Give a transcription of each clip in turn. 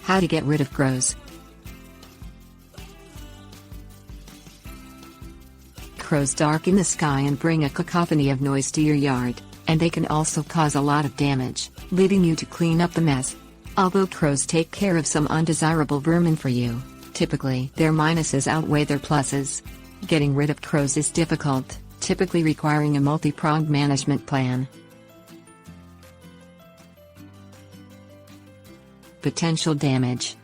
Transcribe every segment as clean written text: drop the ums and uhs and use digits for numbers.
How to get rid of crows. Crows darken the sky and bring a cacophony of noise to your yard, and they can also cause a lot of damage, leading you to clean up the mess. Although crows take care of some undesirable vermin for you, typically their minuses outweigh their pluses. Getting rid of crows is difficult, typically requiring a multi-pronged management plan. Potential damage.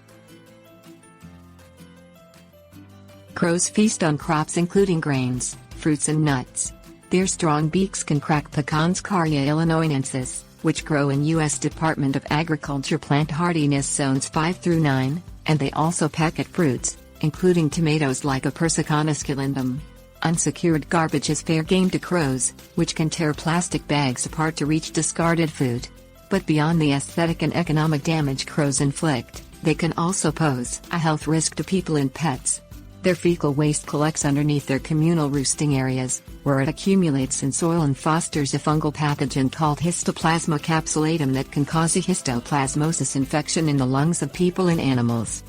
Crows feast on crops including grains, fruits and nuts. Their strong beaks can crack pecans Carya illinoinensis, which grow in U.S. Department of Agriculture plant hardiness zones 5 through 9, and they also peck at fruits, including tomatoes like a Persicana esculendum. Unsecured garbage is fair game to crows, which can tear plastic bags apart to reach discarded food. But beyond the aesthetic and economic damage crows inflict, they can also pose a health risk to people and pets. Their fecal waste collects underneath their communal roosting areas, where it accumulates in soil and fosters a fungal pathogen called Histoplasma capsulatum that can cause a histoplasmosis infection in the lungs of people and animals.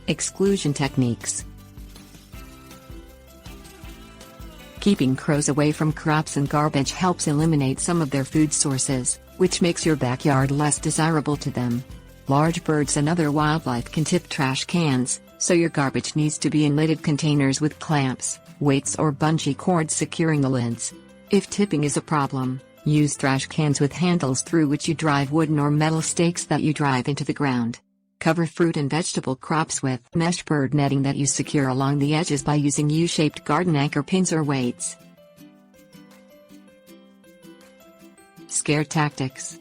Exclusion techniques. Keeping crows away from crops and garbage helps eliminate some of their food sources, which makes your backyard less desirable to them. Large birds and other wildlife can tip trash cans, so your garbage needs to be in lidded containers with clamps, weights or bungee cords securing the lids. If tipping is a problem, use trash cans with handles through which you drive wooden or metal stakes that you drive into the ground. Cover fruit and vegetable crops with mesh bird netting that you secure along the edges by using U-shaped garden anchor pins or weights. Scare tactics.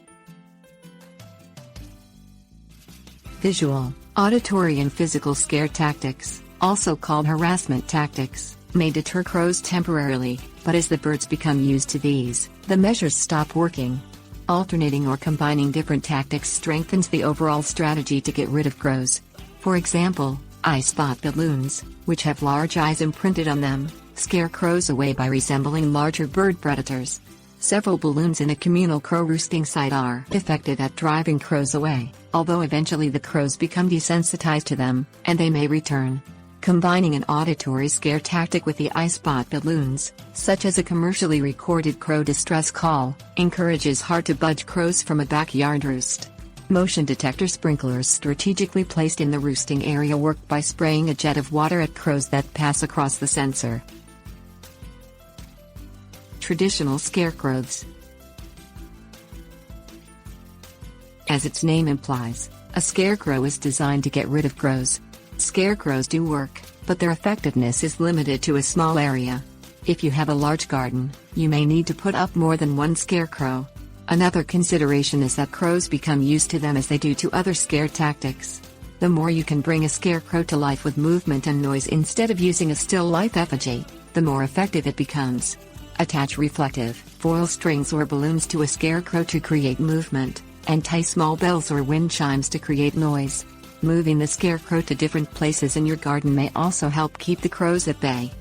Visual, auditory and physical scare tactics, also called harassment tactics, may deter crows temporarily, but as the birds become used to these, the measures stop working. Alternating or combining different tactics strengthens the overall strategy to get rid of crows. For example, eye spot balloons, which have large eyes imprinted on them, scare crows away by resembling larger bird predators. Several balloons in a communal crow roosting site are effective at driving crows away, although eventually the crows become desensitized to them, and they may return. Combining an auditory scare tactic with the eye spot balloons, such as a commercially recorded crow distress call, encourages hard-to-budge crows from a backyard roost. Motion detector sprinklers strategically placed in the roosting area work by spraying a jet of water at crows that pass across the sensor. Traditional scarecrows. As its name implies, a scarecrow is designed to get rid of crows. Scarecrows do work, but their effectiveness is limited to a small area. If you have a large garden, you may need to put up more than one scarecrow. Another consideration is that crows become used to them as they do to other scare tactics. The more you can bring a scarecrow to life with movement and noise instead of using a still life effigy, the more effective it becomes. Attach reflective, foil strings or balloons to a scarecrow to create movement, and tie small bells or wind chimes to create noise. Moving the scarecrow to different places in your garden may also help keep the crows at bay.